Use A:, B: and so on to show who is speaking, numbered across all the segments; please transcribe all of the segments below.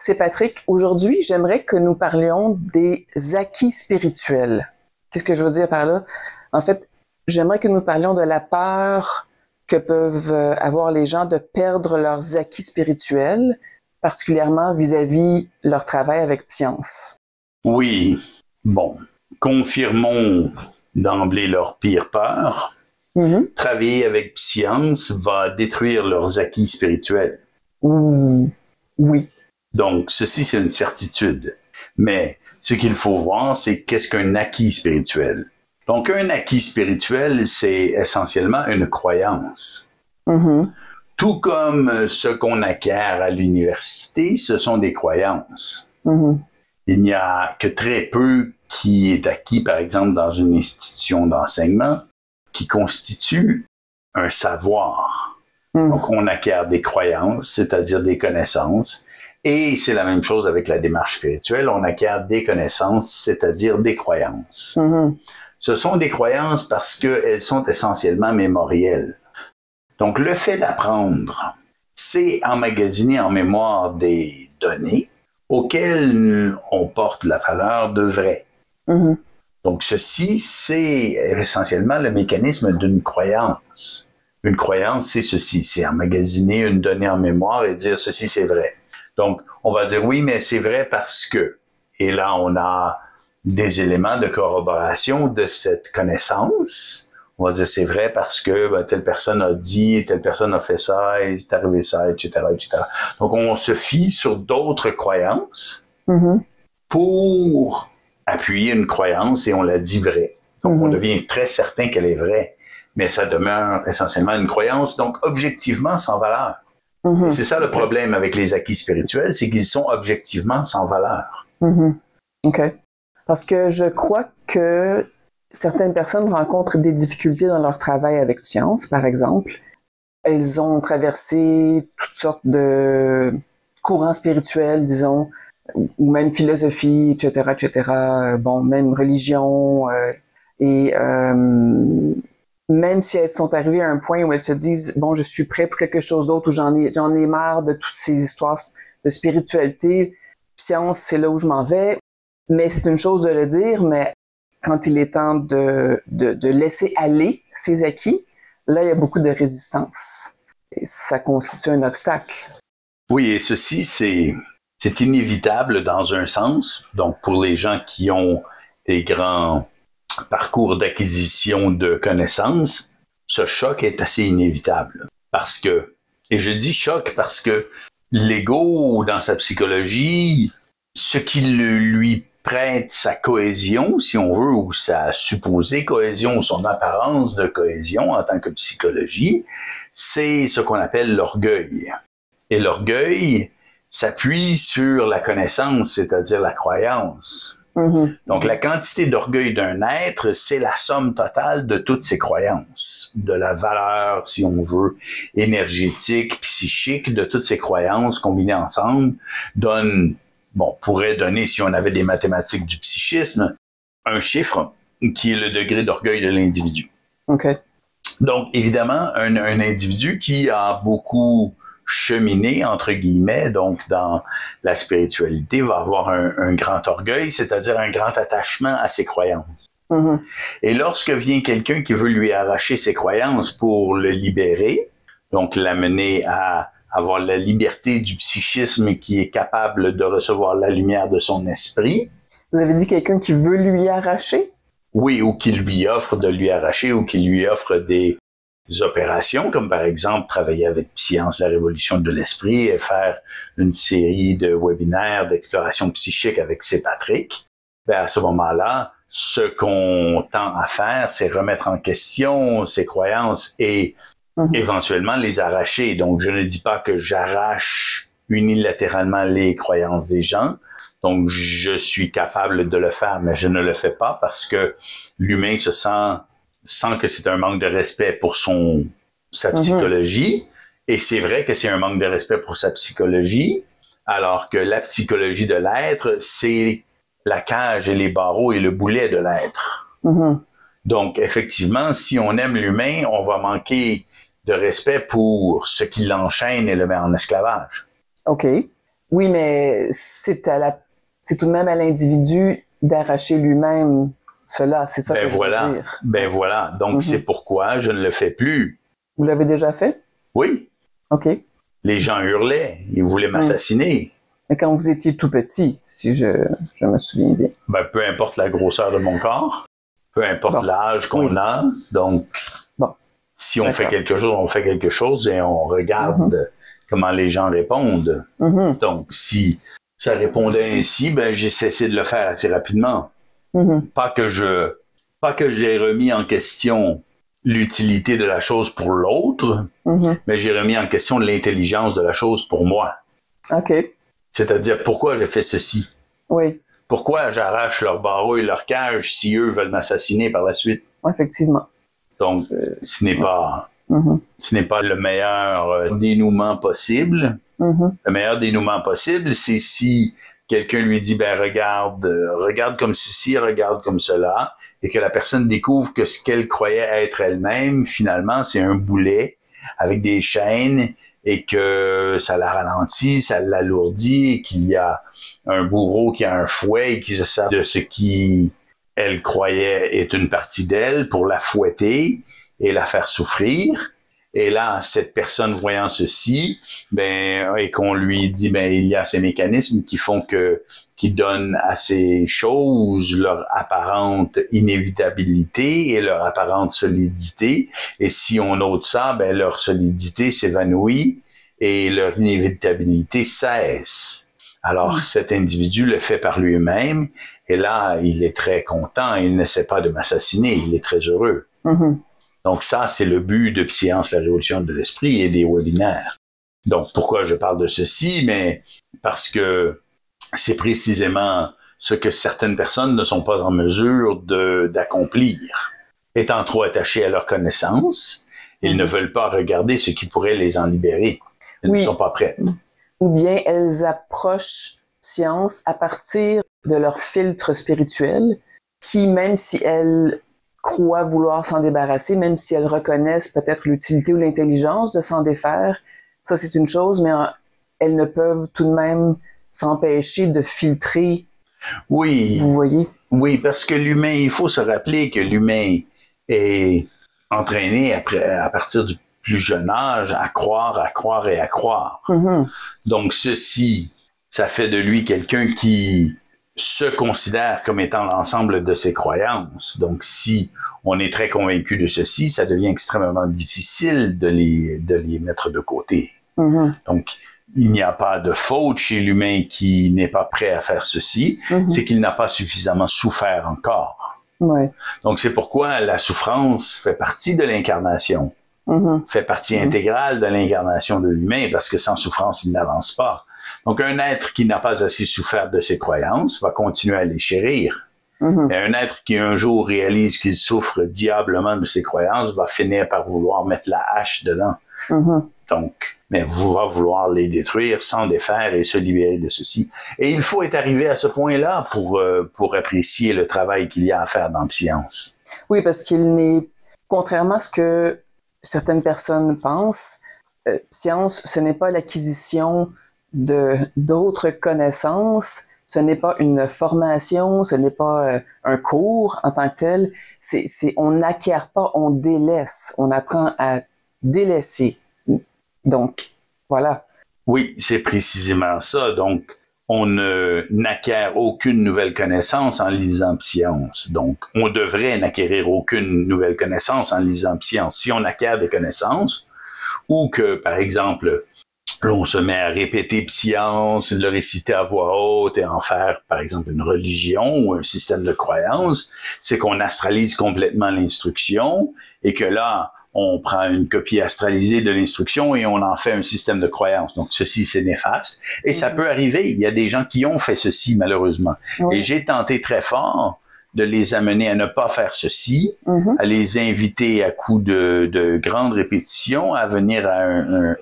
A: c'est Patrick. Aujourd'hui, j'aimerais que nous parlions des acquis spirituels. Qu'est-ce que je veux dire par là? En fait, j'aimerais que nous parlions de la peur que peuvent avoir les gens de perdre leurs acquis spirituels, particulièrement vis-à-vis leur travail avec Psyance.
B: Oui, bon, confirmons d'emblée leur pire peur. Travailler avec Psyance va détruire leurs acquis spirituels.
A: Oui.
B: Donc, ceci, c'est une certitude. Mais ce qu'il faut voir, c'est qu'est-ce qu'un acquis spirituel. Donc, un acquis spirituel, c'est essentiellement une croyance. Tout comme ce qu'on acquiert à l'université, ce sont des croyances. Il n'y a que très peu qui est acquis, par exemple, dans une institution d'enseignement, qui constitue un savoir. Donc, on acquiert des croyances, c'est-à-dire des connaissances, et c'est la même chose avec la démarche spirituelle, on acquiert des connaissances, c'est-à-dire des croyances. Ce sont des croyances parce qu'elles sont essentiellement mémorielles. Donc, le fait d'apprendre, c'est emmagasiner en mémoire des données auxquelles on porte la valeur de vrai. Donc, ceci, c'est essentiellement le mécanisme d'une croyance. Une croyance, c'est ceci, c'est emmagasiner une donnée en mémoire et dire ceci, c'est vrai. Donc, on va dire oui, mais c'est vrai parce que. Et là, on a des éléments de corroboration de cette connaissance. On va dire c'est vrai parce que telle personne a dit, telle personne a fait ça, et c'est arrivé ça, etc., etc. Donc, on se fie sur d'autres croyances pour appuyer une croyance et on la dit vraie. Donc, on devient très certain qu'elle est vraie, mais ça demeure essentiellement une croyance, donc objectivement sans valeur. Et c'est ça le problème avec les acquis spirituels, c'est qu'ils sont objectivement sans valeur.
A: OK. Parce que je crois que certaines personnes rencontrent des difficultés dans leur travail avec Psyance, par exemple. Elles ont traversé toutes sortes de courants spirituels, disons, ou même philosophie, etc., etc. Bon, même religion. Et même si elles sont arrivées à un point où elles se disent, bon, je suis prêt pour quelque chose d'autre, ou j'en ai marre de toutes ces histoires de spiritualité, Psyance, c'est là où je m'en vais. Mais c'est une chose de le dire, mais quand il est temps de laisser aller ses acquis, là, il y a beaucoup de résistance. Et ça constitue un obstacle.
B: Oui, et ceci, c'est inévitable dans un sens. Donc, pour les gens qui ont des grands parcours d'acquisition de connaissances, ce choc est assez inévitable. Parce que, et je dis choc parce que l'ego, dans sa psychologie, ce qui lui prête sa cohésion, si on veut, ou sa supposée cohésion, ou son apparence de cohésion en tant que psychologie, c'est ce qu'on appelle l'orgueil. Et l'orgueil s'appuie sur la connaissance, c'est-à-dire la croyance. Donc, la quantité d'orgueil d'un être, c'est la somme totale de toutes ses croyances, de la valeur, si on veut, énergétique, psychique, de toutes ces croyances combinées ensemble, pourrait donner, si on avait des mathématiques du psychisme, un chiffre qui est le degré d'orgueil de l'individu.
A: OK.
B: Donc, évidemment, un individu qui a beaucoup cheminé, entre guillemets, donc dans la spiritualité, va avoir un grand orgueil, c'est-à-dire un grand attachement à ses croyances. Et lorsque vient quelqu'un qui veut lui arracher ses croyances pour le libérer, donc l'amener à avoir la liberté du psychisme qui est capable de recevoir la lumière de son esprit.
A: Vous avez dit quelqu'un qui veut lui arracher?
B: Oui, ou qui lui offre de lui arracher, ou qui lui offre des opérations, comme par exemple travailler avec Psyance, la révolution de l'esprit, et faire une série de webinaires d'exploration psychique avec C. Patrick. À ce moment-là, ce qu'on tend à faire, c'est remettre en question ses croyances et éventuellement les arracher. Donc, je ne dis pas que j'arrache unilatéralement les croyances des gens. Donc, je suis capable de le faire, mais je ne le fais pas parce que l'humain se sent que c'est un manque de respect pour sa psychologie. Et c'est vrai que c'est un manque de respect pour sa psychologie, alors que la psychologie de l'être, c'est la cage et les barreaux et le boulet de l'être. Donc, effectivement, si on aime l'humain, on va manquer de respect pour ce qui l'enchaîne et le met en esclavage.
A: OK. Oui, mais c'est tout de même à l'individu d'arracher lui-même cela, c'est ça que je veux dire.
B: Ben voilà, donc c'est pourquoi je ne le fais plus.
A: Vous l'avez déjà fait?
B: Oui.
A: OK.
B: Les gens hurlaient, ils voulaient m'assassiner.
A: Mais quand vous étiez tout petit, si je me souviens bien.
B: Ben, peu importe la grosseur de mon corps, peu importe l'âge qu'on a, donc si on fait quelque chose, on fait quelque chose et on regarde comment les gens répondent. Donc, si ça répondait ainsi, ben j'ai cessé de le faire assez rapidement. Pas que j'ai remis en question l'utilité de la chose pour l'autre, mais j'ai remis en question l'intelligence de la chose pour moi.
A: OK.
B: C'est-à-dire, pourquoi j'ai fait ceci?
A: Oui.
B: Pourquoi j'arrache leur barreau et leur cage si eux veulent m'assassiner par la suite?
A: Effectivement.
B: Donc, ce n'est pas le meilleur dénouement possible. Le meilleur dénouement possible, c'est si quelqu'un lui dit, ben regarde comme ceci, regarde comme cela, et que la personne découvre que ce qu'elle croyait être elle-même, finalement, c'est un boulet avec des chaînes, et que ça la ralentit, ça l'alourdit, et qu'il y a un bourreau qui a un fouet et qui se sert de ce qui, elle croyait être une partie d'elle pour la fouetter et la faire souffrir. Et là, cette personne voyant ceci, et qu'on lui dit, il y a ces mécanismes qui donnent à ces choses leur apparente inévitabilité et leur apparente solidité. Et si on ôte ça, leur solidité s'évanouit et leur inévitabilité cesse. Alors, cet individu le fait par lui-même, et là, il est très content, il n'essaie pas de m'assassiner, il est très heureux. Donc ça, c'est le but de Psyence, la révolution de l'esprit et des webinaires. Donc, pourquoi je parle de ceci? Mais parce que c'est précisément ce que certaines personnes ne sont pas en mesure d'accomplir. Étant trop attachés à leur connaissance, ils ne veulent pas regarder ce qui pourrait les en libérer. Ils ne sont pas prêts.
A: Ou bien elles approchent Science à partir de leur filtre spirituel qui, même si elles croient vouloir s'en débarrasser, même si elles reconnaissent peut-être l'utilité ou l'intelligence de s'en défaire, ça c'est une chose, mais elles ne peuvent tout de même s'empêcher de filtrer.
B: Oui.
A: Vous voyez?
B: Oui, parce que l'humain, il faut se rappeler que l'humain est entraîné à partir du plus jeune âge à croire et à croire. Donc ceci, ça fait de lui quelqu'un qui se considère comme étant l'ensemble de ses croyances. Donc si on est très convaincu de ceci, ça devient extrêmement difficile de les mettre de côté. Donc il n'y a pas de faute chez l'humain qui n'est pas prêt à faire ceci, c'est qu'il n'a pas suffisamment souffert encore. Donc c'est pourquoi la souffrance fait partie de l'incarnation, fait partie intégrale de l'incarnation de l'humain, parce que sans souffrance, il n'avance pas. Donc un être qui n'a pas assez souffert de ses croyances va continuer à les chérir. Et un être qui un jour réalise qu'il souffre diablement de ses croyances va finir par vouloir mettre la hache dedans. Donc, mais va vouloir les détruire, s'en défaire et se libérer de ceci. Et il faut être arrivé à ce point-là pour apprécier le travail qu'il y a à faire dans Psyence.
A: Oui, parce qu'il n'est, contrairement à ce que certaines personnes pensent, Psyence, ce n'est pas l'acquisition d'autres connaissances, ce n'est pas une formation, ce n'est pas un cours en tant que tel. On n'acquiert pas, on délaisse, on apprend à délaisser. Donc, voilà.
B: Oui, c'est précisément ça. Donc, on n'acquiert aucune nouvelle connaissance en lisant Psyence. Donc, on devrait n'acquérir aucune nouvelle connaissance en lisant Psyence. Si on acquiert des connaissances, ou que, par exemple, on se met à répéter Psyence, le réciter à voix haute et en faire, par exemple, une religion ou un système de croyance, c'est qu'on astralise complètement l'instruction et que là, on prend une copie astralisée de l'instruction et on en fait un système de croyance. Donc, ceci, c'est néfaste. Et ça peut arriver. Il y a des gens qui ont fait ceci, malheureusement. Et j'ai tenté très fort de les amener à ne pas faire ceci, à les inviter à coup de grandes répétitions à venir à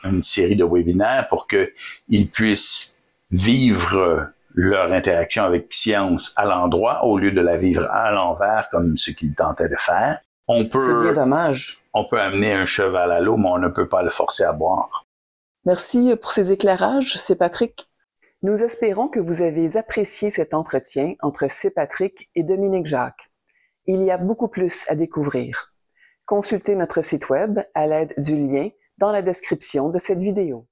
B: une série de webinaires pour qu'ils puissent vivre leur interaction avec Psyence à l'endroit au lieu de la vivre à l'envers comme ce qu'ils tentaient de faire.
A: C'est bien dommage.
B: On peut amener un cheval à l'eau, mais on ne peut pas le forcer à boire.
A: Merci pour ces éclairages. C'est Patrick. Nous espérons que vous avez apprécié cet entretien entre C. Patrick et Dominique Jacques. Il y a beaucoup plus à découvrir. Consultez notre site web à l'aide du lien dans la description de cette vidéo.